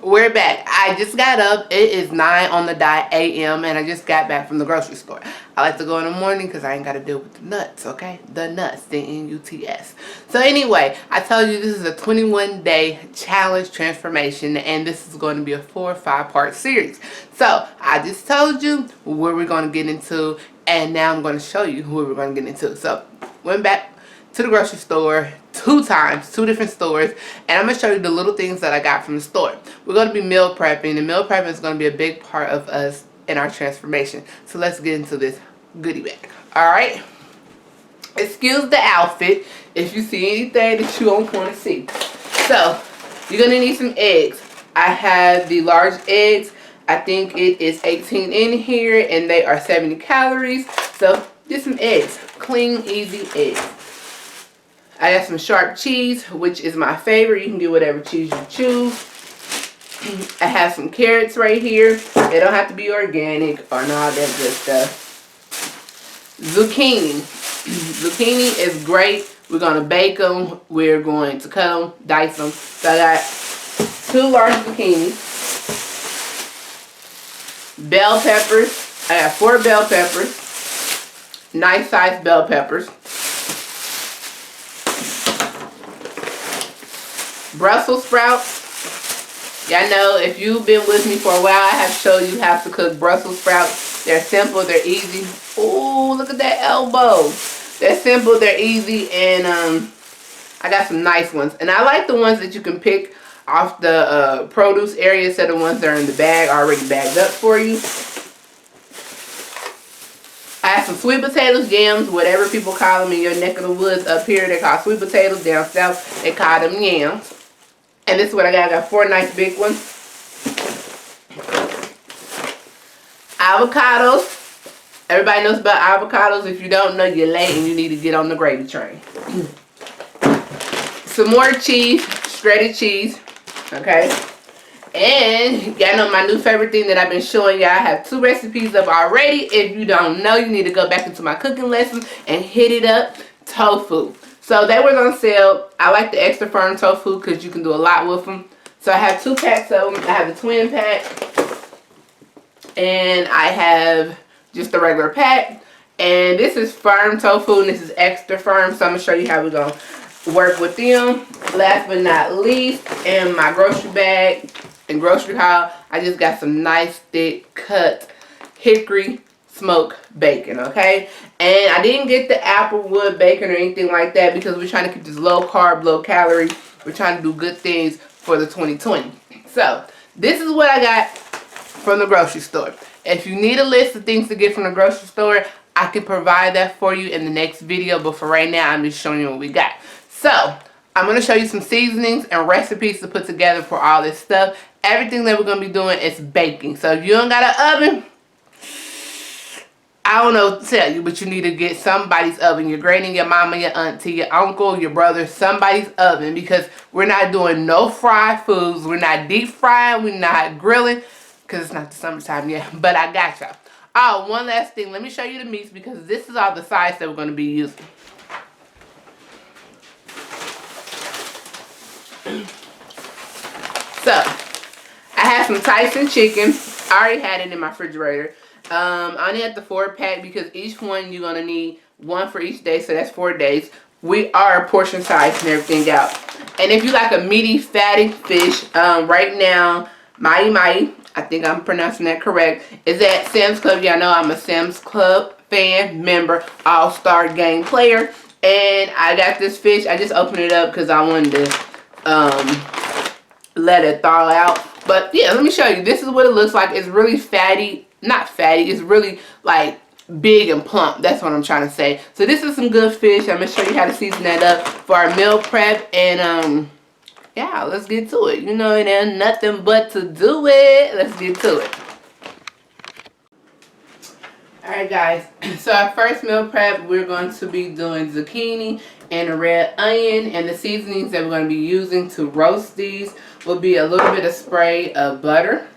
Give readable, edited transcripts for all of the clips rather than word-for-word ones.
We're back. I just got up. It is 9 on the dot a.m. and I just got back from the grocery store. I like to go in the morning because I ain't got to deal with the nuts, okay? The nuts, the N-U-T-S. So anyway, I told you this is a 21-day challenge transformation, and this is going to be a 4 or 5 part series. So I just told you where we're going to get into, and now I'm going to show you where we're going to get into. So went back to the grocery store 2 times, 2 different stores, and I'm going to show you the little things that I got from the store. We're going to be meal prepping, and meal prepping is going to be a big part of us in our transformation. So let's get into this goodie bag. Alright? Excuse the outfit if you see anything that you don't want to see. So, you're going to need some eggs. I have the large eggs. I think it is 18 in here, and they are 70 calories. So, get some eggs. Clean, easy eggs. I got some sharp cheese, which is my favorite. You can get whatever cheese you choose. I have some carrots right here. They don't have to be organic or not that good stuff. Zucchini. Zucchini is great. We're going to bake them. We're going to cut them, dice them. So I got 2 large zucchinis. Bell peppers. I got 4 bell peppers. Nice sized bell peppers. Brussels sprouts. Y'all know, if you've been with me for a while, I have showed you how to cook Brussels sprouts. They're simple, they're easy. Oh, look at that elbow. They're simple, they're easy, and I got some nice ones. And I like the ones that you can pick off the produce area instead of the ones that are in the bag, already bagged up for you. I have some sweet potatoes, yams, whatever people call them in your neck of the woods. Up here, they call sweet potatoes. Down south, they call them yams. And this is what I got. I got 4 nice big ones. Avocados. Everybody knows about avocados. If you don't know, you're late and you need to get on the gravy train. Some more cheese. Shredded cheese. Okay. And y'all know my new favorite thing that I've been showing y'all. I have 2 recipes up already. If you don't know, you need to go back into my cooking lessons and hit it up. Tofu. So they were on sale. I like the extra firm tofu because you can do a lot with them. So I have 2 packs of them. I have the twin pack. And I have just the regular pack. And this is firm tofu and this is extra firm. So I'm going to show you how we're going to work with them. Last but not least, in my grocery bag and grocery haul, I just got some nice thick cut hickory smoked bacon, okay? And I didn't get the applewood bacon or anything like that because we're trying to keep this low carb, low calorie. We're trying to do good things for the 2020. So, this is what I got from the grocery store. If you need a list of things to get from the grocery store, I can provide that for you in the next video. But for right now, I'm just showing you what we got. So, I'm going to show you some seasonings and recipes to put together for all this stuff. Everything that we're going to be doing is baking. So, if you don't got an oven, I don't know what to tell you, but you need to get somebody's oven. Your granny, your mama, your auntie, your uncle, your brother, somebody's oven, because we're not doing no fried foods. We're not deep frying. We're not grilling because it's not the summertime yet, but I got y'all. Oh, one last thing. Let me show you the meats because this is all the sides that we're going to be using. So, I have some Tyson chicken. I already had it in my refrigerator. I only had the 4 pack because each one you're going to need 1 for each day, so that's 4 days. We are portion size and everything out. And if you like a meaty, fatty fish, right now, Mai, I think I'm pronouncing that correct, is at Sam's Club. Y'all know I'm a Sam's Club fan, member, all-star game player. And I got this fish. I just opened it up because I wanted to let it thaw out. But yeah, let me show you. This is what it looks like. It's really fatty. Not fatty. It's really like big and plump. That's what I'm trying to say. So this is some good fish. I'm going to show you how to season that up for our meal prep. And yeah, let's get to it. You know, there's nothing but to do it. Let's get to it. Alright guys, so our first meal prep, we're going to be doing zucchini and a red onion, and the seasonings that we're going to be using to roast these will be a little bit of spray of butter.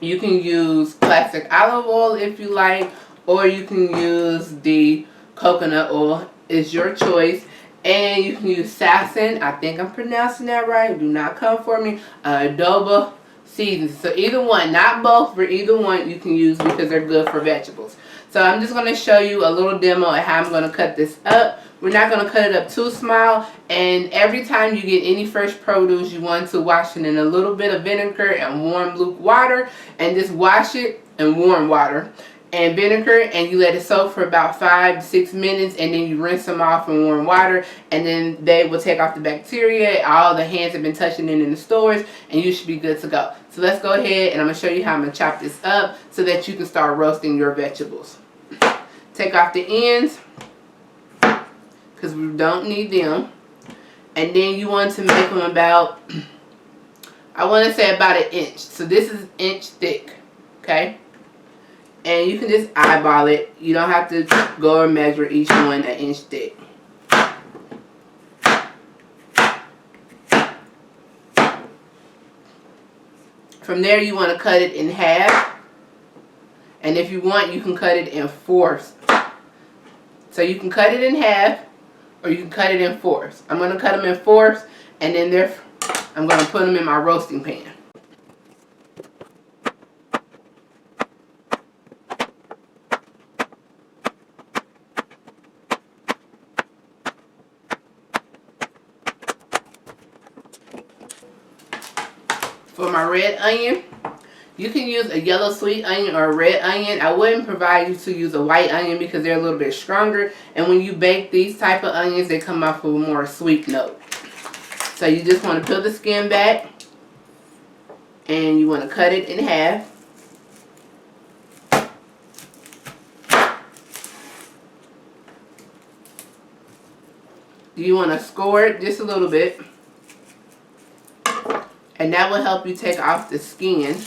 You can use classic olive oil if you like, or you can use the coconut oil. It's your choice. And you can use sasson. I think I'm pronouncing that right. Do not come for me. Adobo seasons. So either one, not both, but either one you can use because they're good for vegetables. So I'm just going to show you a little demo of how I'm going to cut this up. We're not going to cut it up too small, and every time you get any fresh produce, you want to wash it in a little bit of vinegar and warm luke water, and just wash it in warm water and vinegar, and you let it soak for about 5 to 6 minutes, and then you rinse them off in warm water, and then they will take off the bacteria. All the hands have been touching it in the stores, and you should be good to go. So let's go ahead, and I'm going to show you how I'm going to chop this up so that you can start roasting your vegetables. Take off the ends because we don't need them, and then you want to make them about, I want to say about 1 inch. So this is 1 inch thick, okay? And you can just eyeball it. You don't have to go and measure each one 1 inch thick. From there, you want to cut it in half. And if you want, you can cut it in fourths. So you can cut it in half, or you can cut it in fourths. I'm going to cut them in fourths, and then I'm going to put them in my roasting pan. For my red onion, you can use a yellow sweet onion or a red onion. I wouldn't provide you to use a white onion because they're a little bit stronger. And when you bake these type of onions, they come off with a more sweet note. So you just want to peel the skin back, and you want to cut it in half. You want to score it just a little bit, and that will help you take off the skin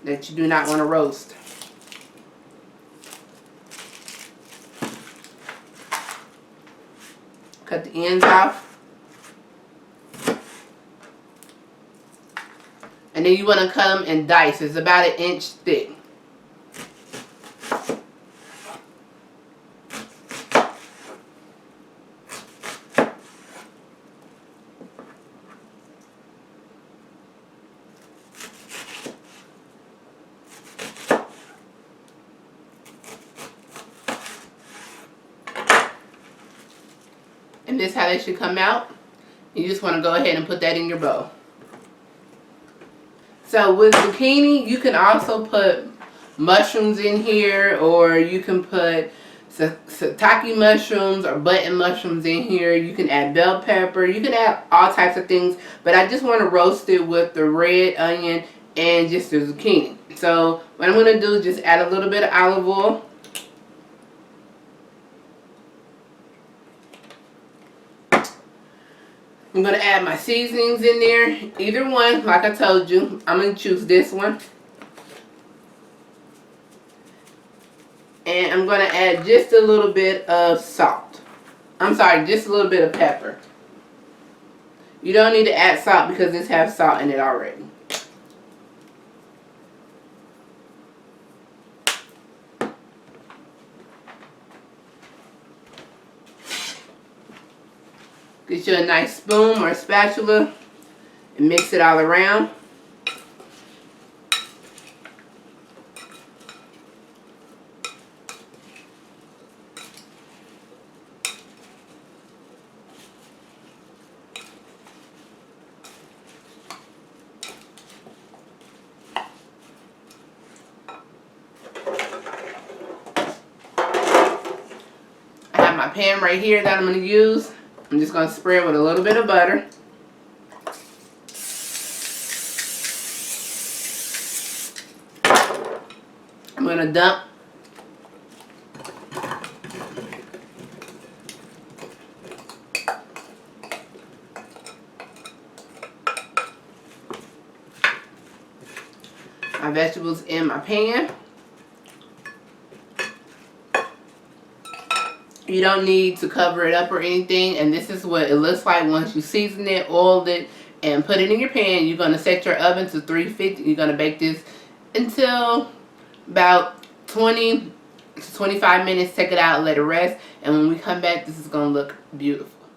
that you do not want to roast. Cut the ends off. And then you want to cut them in dice. It's about 1 inch thick. And this is how they should come out. You just want to go ahead and put that in your bowl. So with zucchini, you can also put mushrooms in here, or you can put shiitake mushrooms or button mushrooms in here. You can add bell pepper. You can add all types of things, but I just want to roast it with the red onion and just the zucchini. So what I'm going to do is just add a little bit of olive oil. I'm going to add my seasonings in there. Either one, like I told you, I'm going to choose this one. And I'm going to add just a little bit of salt. I'm sorry, just a little bit of pepper. You don't need to add salt because this has salt in it already. Get you a nice spoon or a spatula and mix it all around. I have my pan right here that I'm going to use. I'm just going to spread with a little bit of butter. I'm going to dump my vegetables in my pan. You don't need to cover it up or anything, and this is what it looks like once you season it, oil it, and put it in your pan. You're going to set your oven to 350. You're going to bake this until about 20 to 25 minutes. Take it out and let it rest, and when we come back, this is going to look beautiful.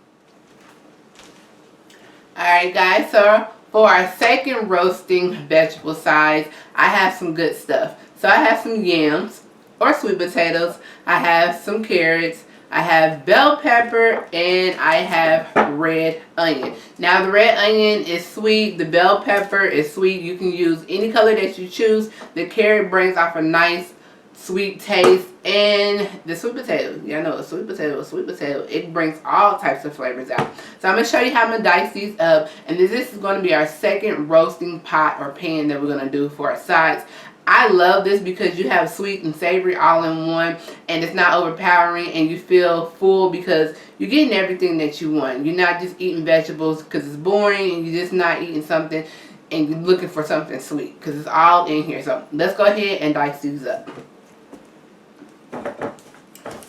Alright guys, so For our second roasting vegetable size, I have some good stuff. So I have some yams or sweet potatoes. I have some carrots. I have bell pepper, and I have red onion. Now the red onion is sweet. The bell pepper is sweet. You can use any color that you choose. The carrot brings off a nice sweet taste, and the sweet potato, yeah, I know, a sweet potato, it brings all types of flavors out. So I'm going to show you how I'm going to dice these up, and this is going to be our second roasting pot or pan that we're going to do for our sides. I love this because you have sweet and savory all in one, and it's not overpowering, and you feel full because you're getting everything that you want. You're not just eating vegetables because it's boring, and you're just not eating something and you're looking for something sweet because it's all in here. So let's go ahead and dice these up.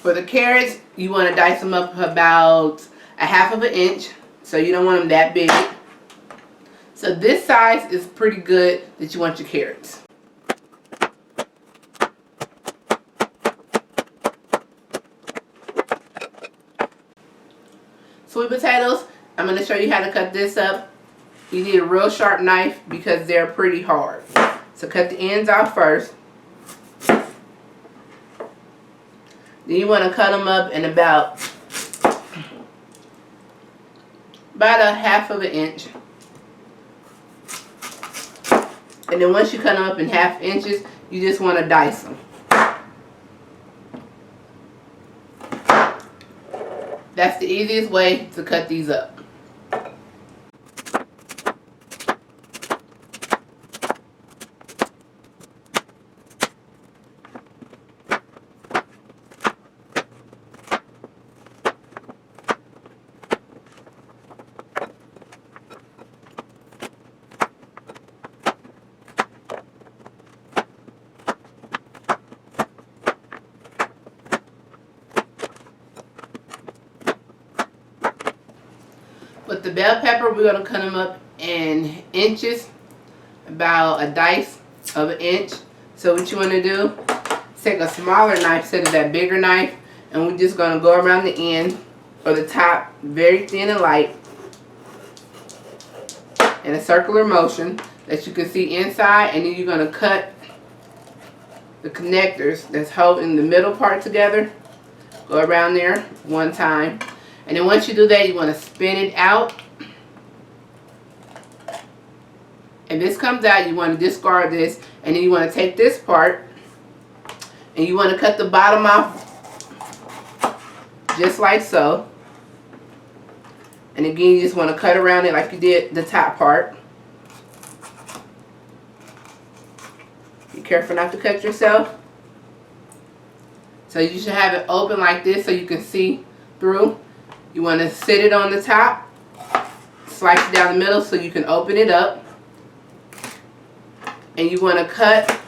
For the carrots, you want to dice them up about a half of an inch, so you don't want them that big. So this size is pretty good that you want your carrots. Sweet potatoes, I'm going to show you how to cut this up. You need a real sharp knife because they're pretty hard. So cut the ends off first. Then you want to cut them up in about a half of an inch. And then once you cut them up in half inches, you just want to dice them. That's the easiest way to cut these up. With the bell pepper, we're going to cut them up in inches, about a dice of an inch. So what you want to do is take a smaller knife instead of that bigger knife, and we're just going to go around the end or the top very thin and light in a circular motion that you can see inside, and then you're going to cut the connectors that's holding the middle part together. Go around there one time. And then once you do that, you want to spin it out. And this comes out, you want to discard this. And then you want to take this part and you want to cut the bottom off just like so. And again, you just want to cut around it like you did the top part. Be careful not to cut yourself. So you should have it open like this so you can see through. You want to sit it on the top, slice it down the middle so you can open it up. And you want to cut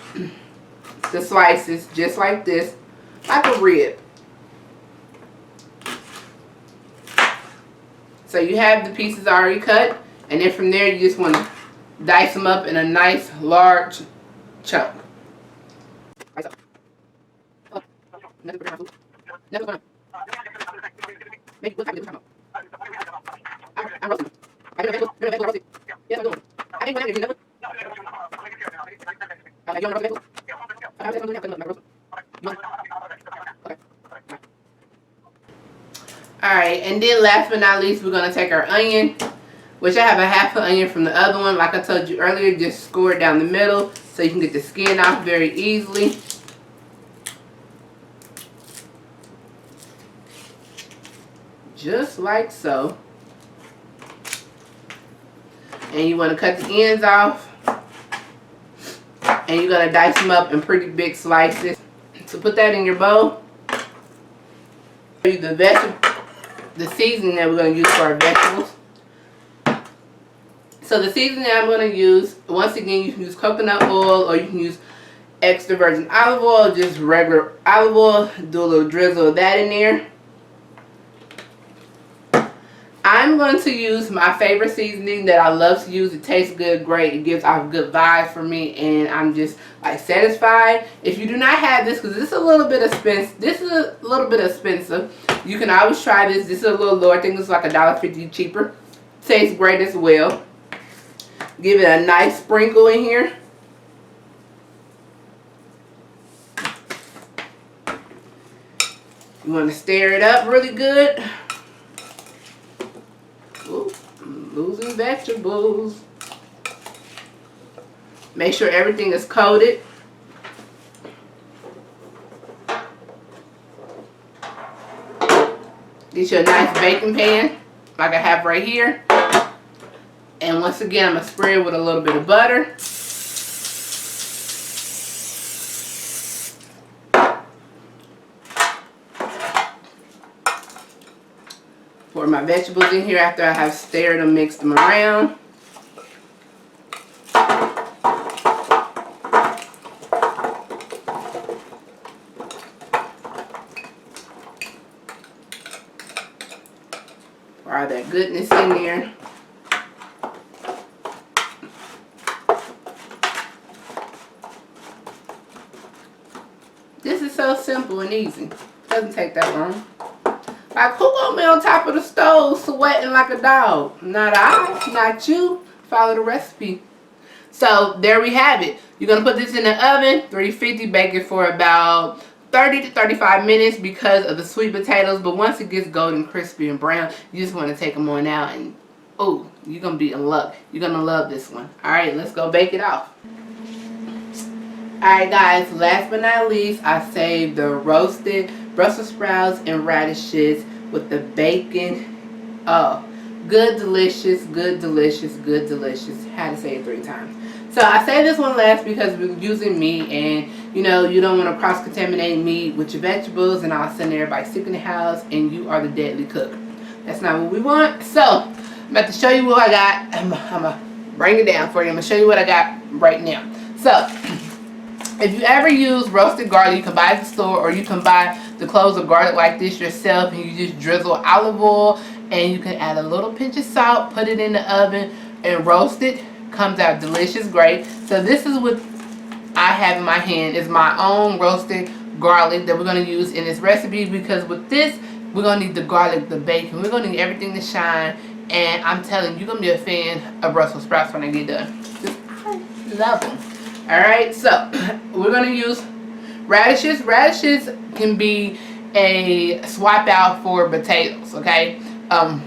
the slices just like this, like a rib. So you have the pieces already cut, and then from there you just want to dice them up in a nice large chunk. I'm roasting. I did a vegetable roasting. Yes, I'm doing. I didn't want to do that. You want to roast vegetables? Alright, and then last but not least, we're going to take our onion, which I have a half an onion from the other one. Like I told you earlier, just score it down the middle so you can get the skin off very easily. Just like so. And you want to cut the ends off. And you're going to dice them up in pretty big slices. So put that in your bowl. The seasoning that we're going to use for our vegetables. So the seasoning that I'm going to use, once again, you can use coconut oil or you can use extra virgin olive oil, just regular olive oil. Do a little drizzle of that in there. I'm going to use my favorite seasoning that I love to use. It tastes good, great. It gives off good vibes for me, and I'm just like satisfied. If you do not have this, because this is a little bit expensive, you can always try this. This is a little lower. I think it's like $1.50 cheaper. Tastes great as well. Give it a nice sprinkle in here. You want to stir it up really good. Ooh, I'm losing vegetables. Make sure everything is coated. Get you a nice baking pan like I have right here. And once again, I'm going to spray it with a little bit of butter. Pour my vegetables in here after I have stirred them, mixed them around. Pour all that goodness in there. This is so simple and easy. Doesn't take that long. Like, who gonna be on top of the stove sweating like a dog? Not I, not you. Follow the recipe. So there we have it. You're gonna put this in the oven, 350, bake it for about 30 to 35 minutes because of the sweet potatoes. But once it gets golden, crispy, and brown, you just want to take them on out, and oh, you're gonna be in luck. You're gonna love this one. All right, let's go bake it off. Alright guys, last but not least, I saved the roasted Brussels sprouts and radishes with the bacon. Oh, good delicious, good delicious, good delicious. Had to say it 3 times. So I saved this one last because we're using meat, and you know, you don't want to cross-contaminate meat with your vegetables and all sitting there by sick in the house and you are the deadly cook. That's not what we want. So I'm about to show you what I got. I'm gonna bring it down for you. I'm gonna show you what I got right now. So if you ever use roasted garlic, you can buy it at the store, or you can buy the cloves of garlic like this yourself, and you just drizzle olive oil, and you can add a little pinch of salt, put it in the oven, and roast it. Comes out delicious, great. So this is what I have in my hand, is my own roasted garlic that we're going to use in this recipe, because with this, we're going to need the garlic, the bacon, we're going to need everything to shine, and I'm telling you, you're going to be a fan of Brussels sprouts when I get done. Just, I love them. Alright, so we're going to use radishes. Radishes can be a swap out for potatoes, okay?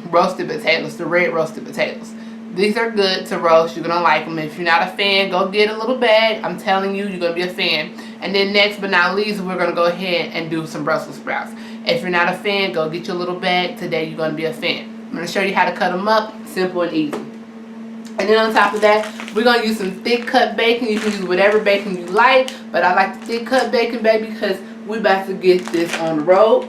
Roasted potatoes, the red roasted potatoes. These are good to roast. You're going to like them. If you're not a fan, go get a little bag. I'm telling you, you're going to be a fan. And then next but not least, we're going to go ahead and do some Brussels sprouts. If you're not a fan, go get your little bag. Today, you're going to be a fan. I'm going to show you how to cut them up. Simple and easy. And then on top of that, we're going to use some thick cut bacon. You can use whatever bacon you like, but I like the thick cut bacon, baby, because we're about to get this on the road.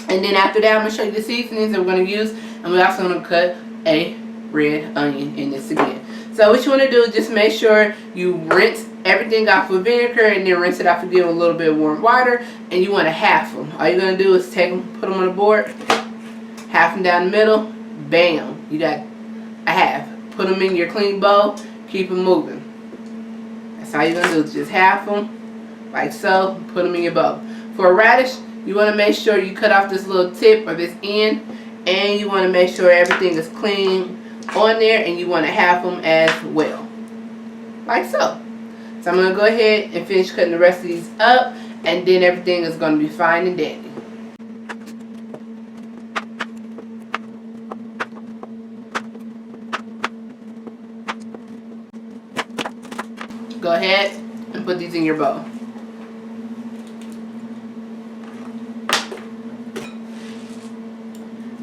And then after that, I'm going to show you the seasonings that we're going to use, and we're also going to cut a red onion in this again. So what you want to do is just make sure you rinse everything off with vinegar, and then rinse it off again with a little bit of warm water, and you want to half them. All you're going to do is take them, put them on the board, half them down the middle, bam, you got a half. Put them in your clean bowl, keep them moving. That's all you're going to do, just half them, like so, put them in your bowl. For a radish, you want to make sure you cut off this little tip or this end, and you want to make sure everything is clean on there, and you want to half them as well, like so. So I'm going to go ahead and finish cutting the rest of these up, and then everything is going to be fine and dandy. Go ahead and put these in your bowl.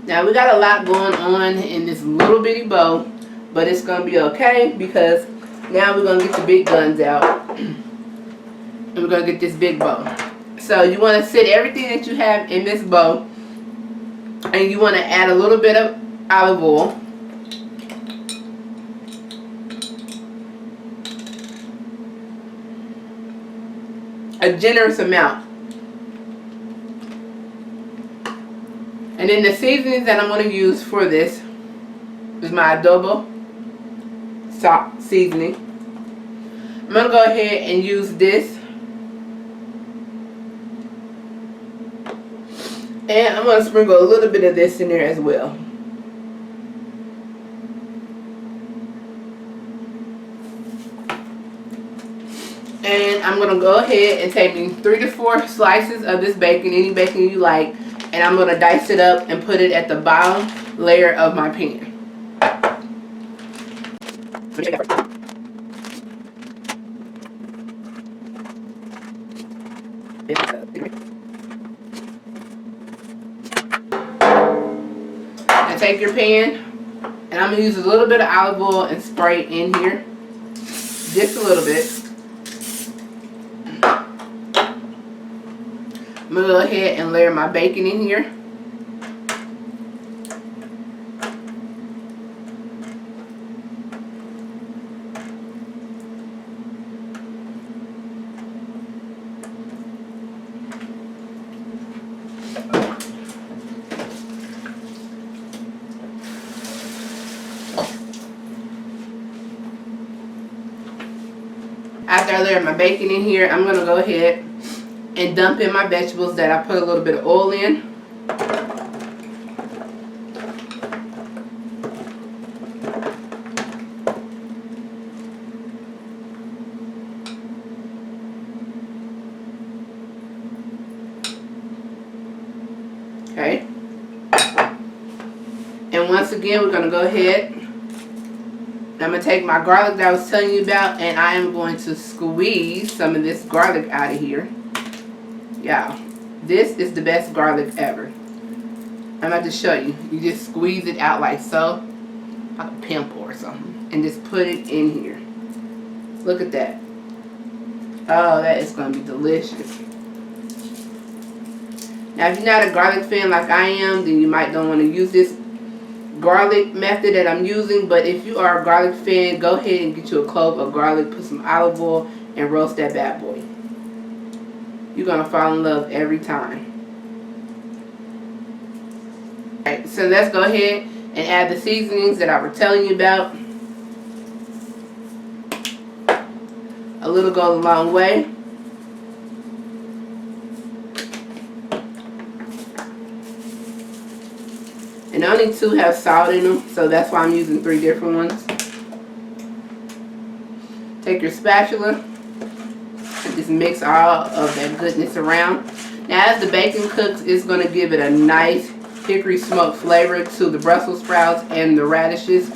Now we got a lot going on in this little bitty bowl, but it's going to be okay, because now we're going to get the big guns out, and we're going to get this big bowl. So you want to set everything that you have in this bowl, and you want to add a little bit of olive oil. A generous amount. And then the seasonings that I'm going to use for this is my adobo salt seasoning. I'm going to go ahead and use this. And I'm going to sprinkle a little bit of this in there as well. And I'm going to go ahead and take me 3 to 4 slices of this bacon, any bacon you like. And I'm going to dice it up and put it at the bottom layer of my pan. And take your pan, and I'm going to use a little bit of olive oil and spray in here. Just a little bit. I'm going to go ahead and layer my bacon in here. After I layer my bacon in here, I'm going to go ahead and dump in my vegetables that I put a little bit of oil in. Okay. And once again, we're going to go ahead. I'm going to take my garlic that I was telling you about, and I am going to squeeze some of this garlic out of here. Yeah, this is the best garlic ever. I'm about to show you. You just squeeze it out like so, like a pimple or something, and just put it in here. Look at that. Oh, that is going to be delicious. Now, if you're not a garlic fan like I am, then you might don't want to use this garlic method that I'm using. But if you are a garlic fan, go ahead and get you a clove of garlic, put some olive oil, and roast that bad boy. You're going to fall in love every time. Alright, so let's go ahead and add the seasonings that I was telling you about. A little goes a long way. And only 2 have salt in them, so that's why I'm using 3 different ones. Take your spatula and just mix all of that goodness around. Now, as the bacon cooks, it's going to give it a nice hickory smoked flavor to the Brussels sprouts and the radishes.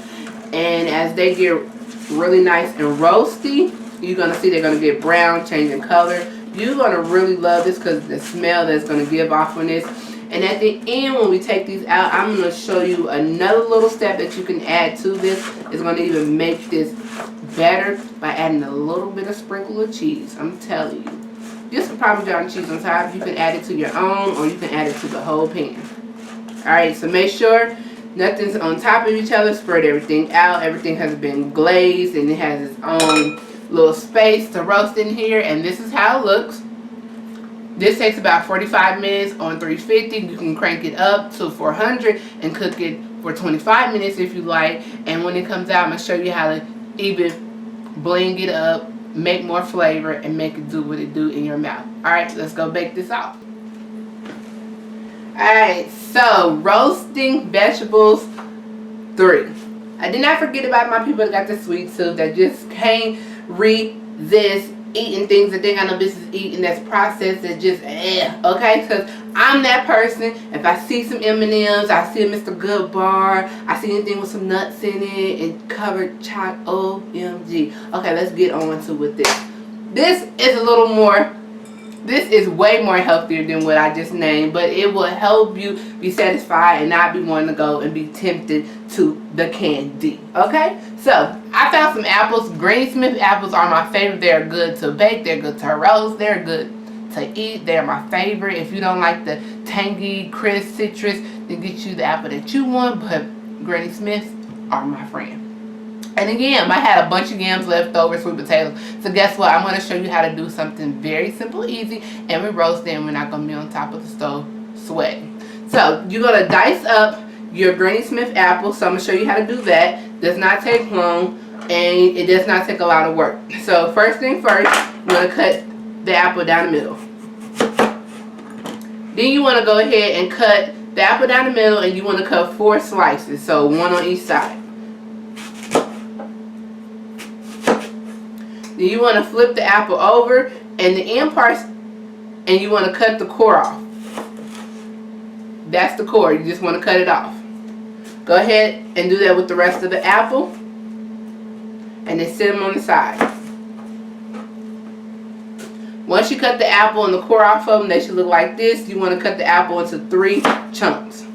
And as they get really nice and roasty, you're going to see they're going to get brown, changing color. You're going to really love this because of the smell that's going to give off on this. And at the end, when we take these out, I'm going to show you another little step that you can add to this. It's going to even make this better by adding a little bit of sprinkle of cheese. I'm telling you. Just some Parmesan cheese on top. You can add it to your own, or you can add it to the whole pan. Alright, so make sure nothing's on top of each other. Spread everything out. Everything has been glazed, and it has its own little space to roast in here. And this is how it looks. This takes about 45 minutes on 350. You can crank it up to 400 and cook it for 25 minutes if you like. And when it comes out, I'm going to show you how to even bling it up, make more flavor, and make it do what it do in your mouth. Alright, let's go bake this off. Alright, so roasting vegetables 3. I did not forget about my people that got the sweet tooth that just can't resist eating things that they got no business eating, that's processed, that just okay, because I'm that person. If I see some M&Ms, I see a Mr. Good bar, I see anything with some nuts in it and covered chocolate, OMG. Okay, let's get on to with this. This is a little more, this is way more healthier than what I just named, but it will help you be satisfied and not be wanting to go and be tempted to the candy. Okay, so I found some apples. Granny Smith apples are my favorite. They're good to bake, they're good to roast, they're good to eat. They're my favorite. If you don't like the tangy, crisp citrus, then get you the apple that you want, but Granny Smiths are my friend. And again, I had a bunch of yams left over, sweet potatoes. So guess what? I'm going to show you how to do something very simple, easy, and we roast them. We're not going to be on top of the stove sweating. So you're going to dice up your Granny Smith apple. So I'm going to show you how to do that. Does not take long, and it does not take a lot of work. So first thing first, you're going to cut the apple down the middle. Then you want to go ahead and cut the apple down the middle, and you want to cut 4 slices. So 1 on each side. Then you want to flip the apple over and the end parts, and you want to cut the core off. That's the core. You just want to cut it off. Go ahead and do that with the rest of the apple. And then set them on the side. Once you cut the apple and the core off of them, they should look like this. You want to cut the apple into 3 chunks.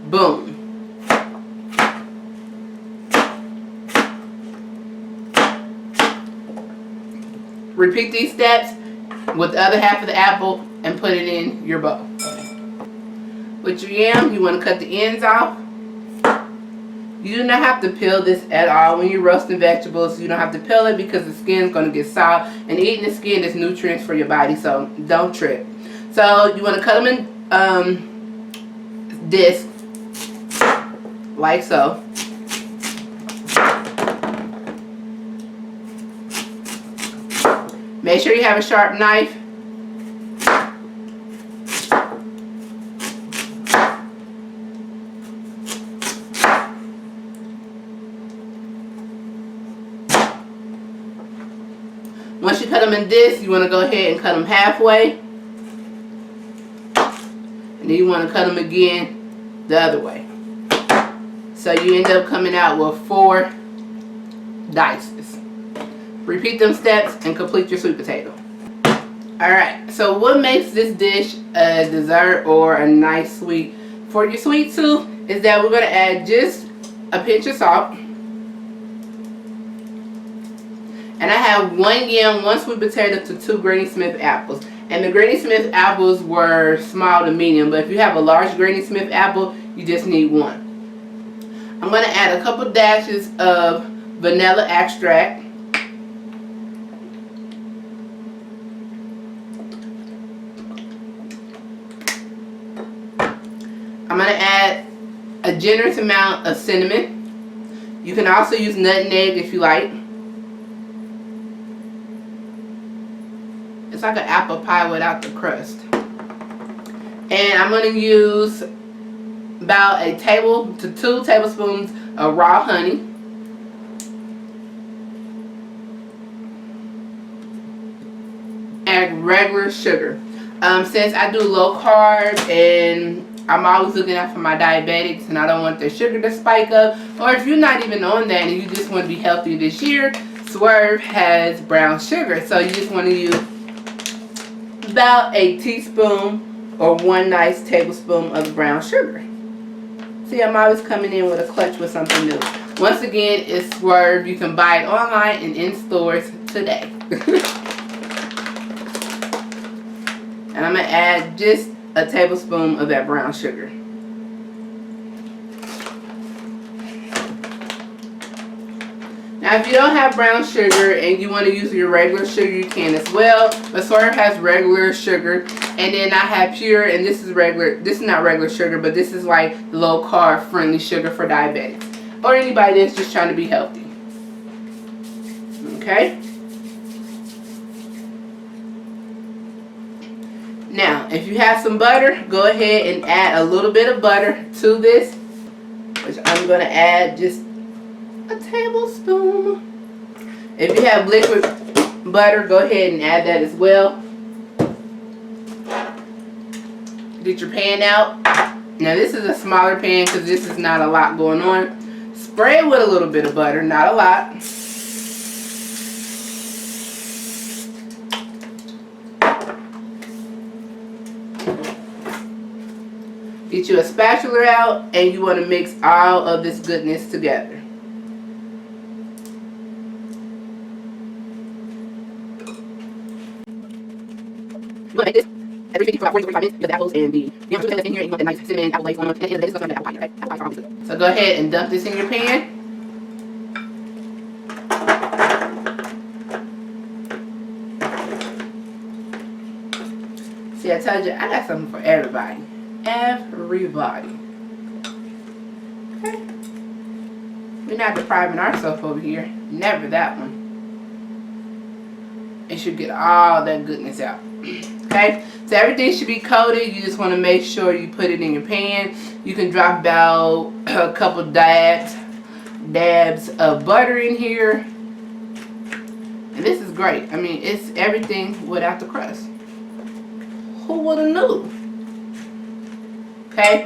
Boom. Repeat these steps with the other half of the apple and put it in your bowl. With your yam, you want to cut the ends off. You do not have to peel this at all. When you're roasting vegetables, you don't have to peel it because the skin is going to get soft. And eating the skin is nutrients for your body, so don't trip. So you want to cut them in discs, like so. Make sure you have a sharp knife. Once you cut them in this, you want to go ahead and cut them halfway. And then you want to cut them again the other way. So you end up coming out with 4 dices. Repeat them steps and complete your sweet potato. Alright, so what makes this dish a dessert or a nice sweet for your sweet tooth is that we're going to add just a pinch of salt. And I have 1 yam, 1 sweet potato to 2 Granny Smith apples. And the Granny Smith apples were small to medium, but if you have a large Granny Smith apple, you just need 1. I'm going to add a couple dashes of vanilla extract. I'm going to add a generous amount of cinnamon. You can also use nutmeg if you like. It's like an apple pie without the crust. And I'm going to use about 1 to 2 tablespoons of raw honey. And regular sugar. Since I do low carb and I'm always looking out for my diabetics and I don't want their sugar to spike up, or if you're not even on that and you just want to be healthy this year, Swerve has brown sugar. So you just want to use about 1 teaspoon or 1 nice tablespoon of brown sugar. See, I'm always coming in with a clutch with something new. Once again, it's Swerve. You can buy it online and in stores today. And I'm going to add just a tablespoon of that brown sugar. Now if you don't have brown sugar and you want to use your regular sugar, you can as well. But Swerve has regular sugar, and then I have pure, and this is regular. This is not regular sugar, but this is like low carb friendly sugar for diabetics or anybody that's just trying to be healthy. Okay. Now, if you have some butter, go ahead and add a little bit of butter to this, which I'm going to add just a tablespoon. If you have liquid butter, go ahead and add that as well. Get your pan out. Now, this is a smaller pan because this is not a lot going on. Spray it with a little bit of butter, not a lot. Get you a spatula out, and you want to mix all of this goodness together. You want to make this every 50 for about 40 to 45 minutes. You got the apples and the yam that's in here, and you want the nice cinnamon apple lace going on. And at the end of the day, this is going to be apple pie, right? Apple pie for all good. So go ahead and dump this in your pan. See, I told you, I got something for everybody. Everybody. Okay. We're not depriving ourselves over here. Never that one. It should get all that goodness out. Okay. So everything should be coated. You just want to make sure you put it in your pan. You can drop about a couple dabs of butter in here. And this is great. I mean, it's everything without the crust. Who would have knew? Okay,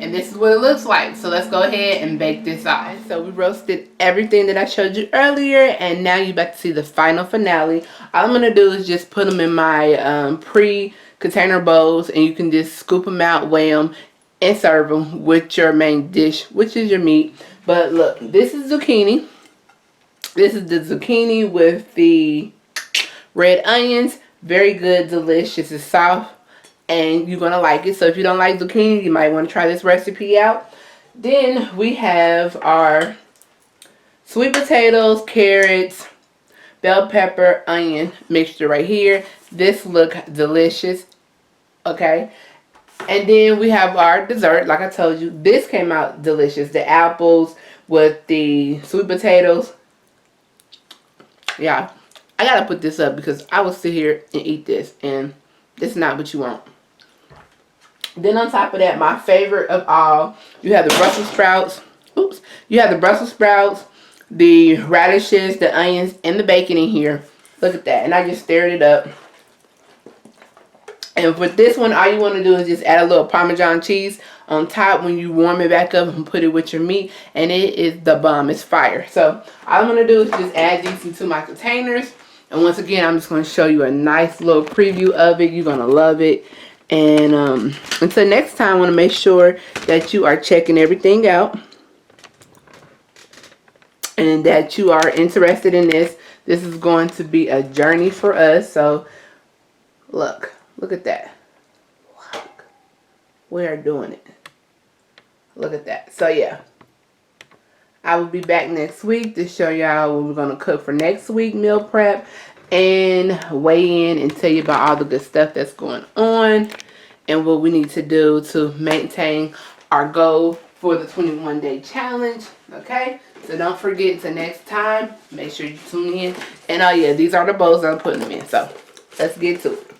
and this is what it looks like. So let's go ahead and bake this off. So we roasted everything that I showed you earlier, and now you're about to see the final finale. All I'm gonna do is just put them in my pre-container bowls, and you can just scoop them out, weigh them, and serve them with your main dish, which is your meat. But look, this is zucchini. This is the zucchini with the red onions. Very good, delicious. It's soft, and you're gonna like it. So if you don't like zucchini, you might want to try this recipe out. Then we have our sweet potatoes, carrots, bell pepper, onion mixture right here. This look delicious. Okay, and then we have our dessert. Like I told you, this came out delicious. The apples with the sweet potatoes. Yeah, I gotta put this up because I will sit here and eat this, and this is not what you want. Then on top of that, my favorite of all, you have the Brussels sprouts. Oops. You have the Brussels sprouts, the radishes, the onions, and the bacon in here. Look at that. And I just stirred it up. And with this one, all you want to do is just add a little Parmesan cheese on top when you warm it back up and put it with your meat. And it is the bomb. It's fire. So all I'm going to do is just add these into my containers. And once again, I'm just going to show you a nice little preview of it. You're going to love it. And until next time, I want to make sure that you are checking everything out and that you are interested in this. This is going to be a journey for us. So look at that. Look, we are doing it. Look at that. So yeah, I will be back next week to show y'all what we're going to cook for next week meal prep, and weigh in and tell you about all the good stuff that's going on and what we need to do to maintain our goal for the 21-day challenge. Okay, so don't forget to next time, make sure you tune in. And oh yeah, these are the bowls that I'm putting them in. So let's get to it.